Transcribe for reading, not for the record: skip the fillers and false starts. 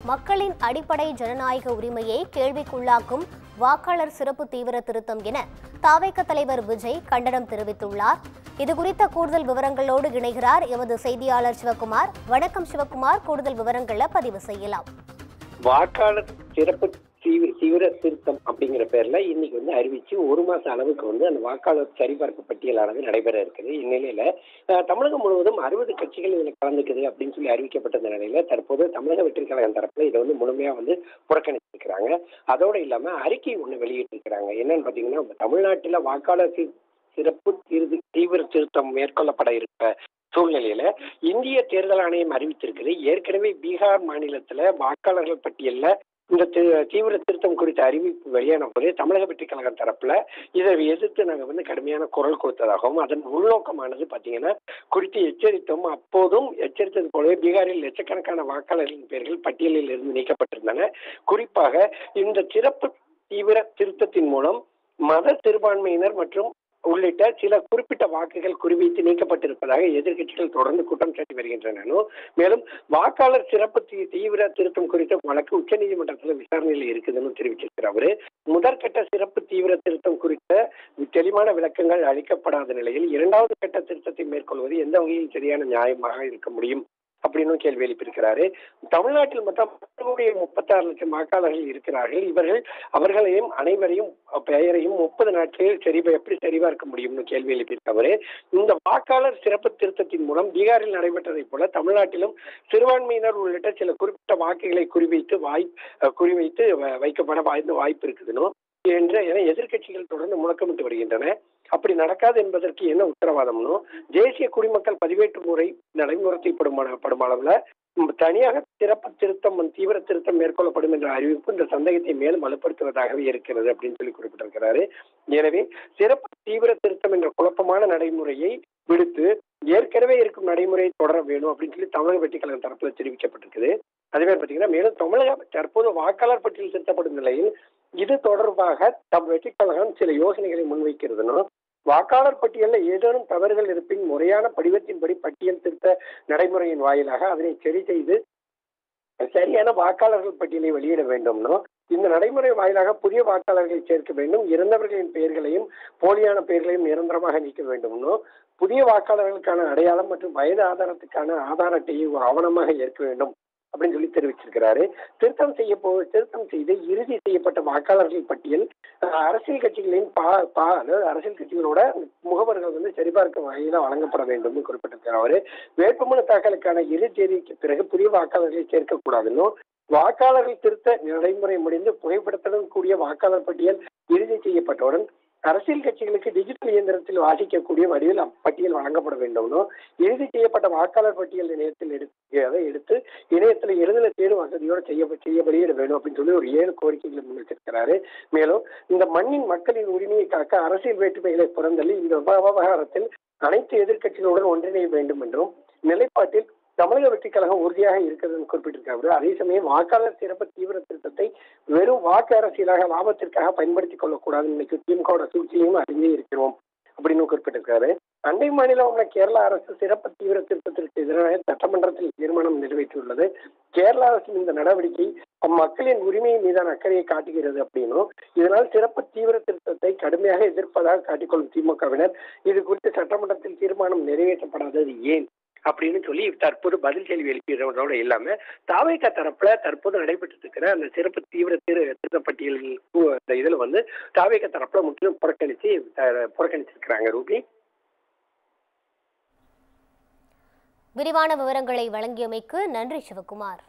மக்களின் அடிப்படை ஜனநாயக உரிமையை கேள்விக்குள்ளாக்கும் வாக்காளர் சிறப்பு தீவிர திருத்தம் என தவிக தலைவர் விஜய் கண்டனம் தெரிவித்துள்ளார். இதுகுறித்த கூடுதல் விவரங்களோடு இணைகிறார் எமது செய்தியாளர் சிவகுமார். வணக்கம் சிவகுமார், கூடுதல் விவரங்களை பதிவு செய்யலாம். வாக்காளர் சிறப்பு தீவிர திருத்தம் அப்படிங்கிற பேர்ல இன்னைக்கு அறிவிச்சு ஒரு மாச அளவுக்கு அந்த வாக்காளர் சரிபார்ப்பு பட்டியலானது நடைபெற இருக்குது. இந்நிலையில தமிழகம் முழுவதும் 60 கட்சிகள் இதுல கலந்துக்குது அப்படின்னு சொல்லி அறிவிக்கப்பட்ட நிலையில தற்போது தமிழக வெற்றிக் கழகம் தரப்புல இதை முழுமையா புறக்கணிச்சிருக்கிறாங்க. அதோட இல்லாம அறிக்கை ஒண்ணு வெளியிட்டு இருக்கிறாங்க. என்னன்னு பாத்தீங்கன்னா, தமிழ்நாட்டில வாக்காளர் சிறப்பு தீவிர திருத்தம் மேற்கொள்ளப்பட இருக்க சூழ்நிலையில இந்திய தேர்தல் ஆணையம் அறிவித்திருக்குது. ஏற்கனவே பீகார் மாநிலத்துல வாக்காளர்கள் பட்டியல்ல இந்த தீவிர திருத்தம் குறித்த அறிவிப்பு வெளியான போதே தமிழக வெற்றிக் கழகம் தரப்புல இதை எதிர்த்து நாங்க கடுமையான குரல் கொடுத்ததாகவும், அதன் உள்நோக்கமானது பாத்தீங்கன்னா குறித்து எச்சரித்தோம். அப்போதும் எச்சரித்தது போலவே பீகாரில் லட்சக்கணக்கான வாக்காளர்களின் பெயர்கள் பட்டியலில் இருந்து நீக்கப்பட்டிருந்தன. குறிப்பாக இந்த சிறப்பு தீவிர திருத்தத்தின் மூலம் மத சிறுபான்மையினர் மற்றும் உள்ளிட்ட சில குறிப்பிட்ட வாக்குகள் குறிவைத்து நீக்கப்பட்டிருப்பதாக எதிர்கட்சிகள் தொடர்ந்து குற்றம் சாட்டி வருகின்றன. மேலும் வாக்காளர் சிறப்பு தீவிர திருத்தம் குறித்த வழக்கு உச்சநீதிமன்றத்தில் விசாரணையில் இருக்குதுன்னு தெரிவிச்சிருக்கிறார். அவரு முதற்கட்ட சிறப்பு தீவிர திருத்தம் குறித்த தெளிவான விளக்கங்கள் அளிக்கப்படாத நிலையில் இரண்டாவது கட்ட திருத்தத்தை மேற்கொள்வது எந்த வகையில் சரியான நியாயமாக இருக்க முடியும் அப்படின்னு கேள்வி எழுப்பியிருக்கிறாரு. தமிழ்நாட்டில் மொத்தம் 36 லட்சம் வாக்காளர்கள் இருக்கிறார்கள். அவர்களையும் அனைவரையும் பெயரையும் 30 நாட்களில் எப்படி சரிபார்க்க முடியும்னு கேள்வி எழுப்பியிருக்கவரு இந்த வாக்காளர் சிறப்பு திருத்தத்தின் மூலம் பீகாரில் நடைபெற்றதை போல தமிழ்நாட்டிலும் சிறுபான்மையினர் உள்ளிட்ட சில குறிப்பிட்ட வாக்குகளை குறிவைத்து வைக்கப்பட வாய்ப்பு இருக்குதுன்னு என எதிர்கட்சிகள் தொடர்ந்து முழக்கமிட்டு வருகின்றன. அப்படி நடக்காது என்பதற்கு என்ன உத்தரவாதம்னு தேசிய குடிமக்கள் பதிவேட்டு முறை நடைமுறைப்படுத்தப்படும் அளவுல தனியாக சிறப்பு திருத்தம் தீவிர திருத்தம் மேற்கொள்ளப்படும் என்ற அறிவிப்பு இந்த சந்தேகத்தை மேலும் வலுப்படுத்துவதாகவே இருக்கிறது அப்படின்னு சொல்லி குறிப்பிட்டிருக்கிறாரு. எனவே சிறப்பு தீவிர திருத்தம் என்ற குழப்பமான நடைமுறையை விடுத்து ஏற்கனவே இருக்கும் நடைமுறையை தொடர வேணும் அப்படின்னு சொல்லி தமிழக வெற்றிக் கழகம் தரப்புல தெரிவிக்கப்பட்டிருக்குது. அதே மாதிரி பாத்தீங்கன்னா, மேலும் தமிழக தற்போது வாக்காளர் பட்டியல் திருத்தப்படும் நிலையில் இது தொடர்பாக வெற்றிக் கழகம் சில யோசனைகளை முன்வைக்கிறதுன்னு, வாக்காளர் பட்டியலில் ஏதேனும் தவறுகள் இருப்பின் முறையான படிவத்தின்படி பட்டியல் திருத்த நடைமுறையின் வாயிலாக அதனை சரி செய்து சரியான வாக்காளர்கள் பட்டியலை வெளியிட வேண்டும்னு, இந்த நடைமுறை வாயிலாக புதிய வாக்காளர்களை சேர்க்க வேண்டும், இறந்தவர்களின் பெயர்களையும் போலியான பெயர்களையும் நிரந்தரமாக நீக்க வேண்டும்னு, புதிய வாக்காளர்களுக்கான அடையாளம் மற்றும் வயது ஆதாரத்துக்கான ஆதார் அட்டையை ஒரு ஆவணமாக ஏற்க வேண்டும் அப்படின்னு சொல்லி தெரிவிச்சிருக்கிறாரு. திருத்தம் செய்து இறுதி செய்யப்பட்ட வாக்காளர்கள் பட்டியல் அரசியல் கட்சிகளின் அரசியல் கட்சிகளோட முகவர்கள் சரிபார்க்க வகையில வழங்கப்பட வேண்டும் குறிப்பிட்டிருக்கிறார். வேட்புமனு தாக்கலுக்கான இறுதி தேதிக்கு பிறகு புதிய வாக்காளர்களை சேர்க்கக்கூடாதுன்னு, வாக்காளர்கள் திருத்த நடைமுறை முடிந்து புகைப்படத்துடன் கூடிய வாக்காளர் பட்டியல் இறுதி செய்யப்பட்டவுடன் அரசியல் கட்சிகளுக்கு டிஜிட்டல் இயந்திரத்தில் வாசிக்கக்கூடிய வடிவில் அப்பட்டியல் வழங்கப்பட வேண்டும்னு, இறுதி செய்யப்பட்ட வாக்காளர் பட்டியல் இணையத்தில் எடுத்து இணையத்தில் எழுதல தேடும் வசதியோடு செய்ய வெளியிட வேண்டும் அப்படின்னு சொல்லி ஒரு 7 கோரிக்கைகளை முன்வைச்சிருக்கிறாரு. மேலும் இந்த மண்ணின் மக்களின் உரிமையை காக்க அரசியல் வேற்றுமைகளை புறந்தள்ளி இந்த விவகாரத்தில் அனைத்து எதிர்கட்சிகளுடன் ஒன்றிணைய வேண்டும் என்றும் நிலைப்பாட்டில் தமிழக வெற்றிக் கழகம் உறுதியாக இருக்கிறதுன்னு குறிப்பிட்டிருக்காரு. அதே சமயம் வாக்காளர் சிறப்பு தீவிர திருத்தத்தை வெறும் வாக்கு அரசியலாக லாபத்திற்காக பயன்படுத்திக் கொள்ளக்கூடாது, இன்னைக்கு திமுக சூழ்ச்சியையும் அறிந்தே இருக்கிறோம் அப்படின்னு குறிப்பிட்டிருக்காரு. அண்டை மாநிலம் கேரளா அரசு சிறப்பு தீவிர திருத்தத்திற்கு எதிராக சட்டமன்றத்தில் தீர்மானம் நிறைவேற்றியுள்ளது. கேரள அரசின் இந்த நடவடிக்கை மக்களின் உரிமை மீதான அக்கறையை காட்டுகிறது அப்படின்னும், இதனால் சிறப்பு தீவிர திருத்தத்தை கடுமையாக எதிர்ப்பதாக காட்டிக்கொள்ளும் திமுகவினர் இது குறித்து சட்டமன்றத்தில் தீர்மானம் நிறைவேற்றப்படாதது ஏன் அப்படின்னு சொல்லி தற்போது பதில் கேள்வி எழுப்பியதோட இல்லாம தவிக தரப்புல தற்போது நடைபெற்று இருக்கிற அந்த சிறப்பு தீவிர திருத்த பட்டியல் இதுல தவிக தரப்புல முற்றிலும் புறக்கணிச்சிருக்கிறாங்க. ரூபி, விரிவான விவரங்களை வழங்கியமைக்கு நன்றி சிவகுமார்.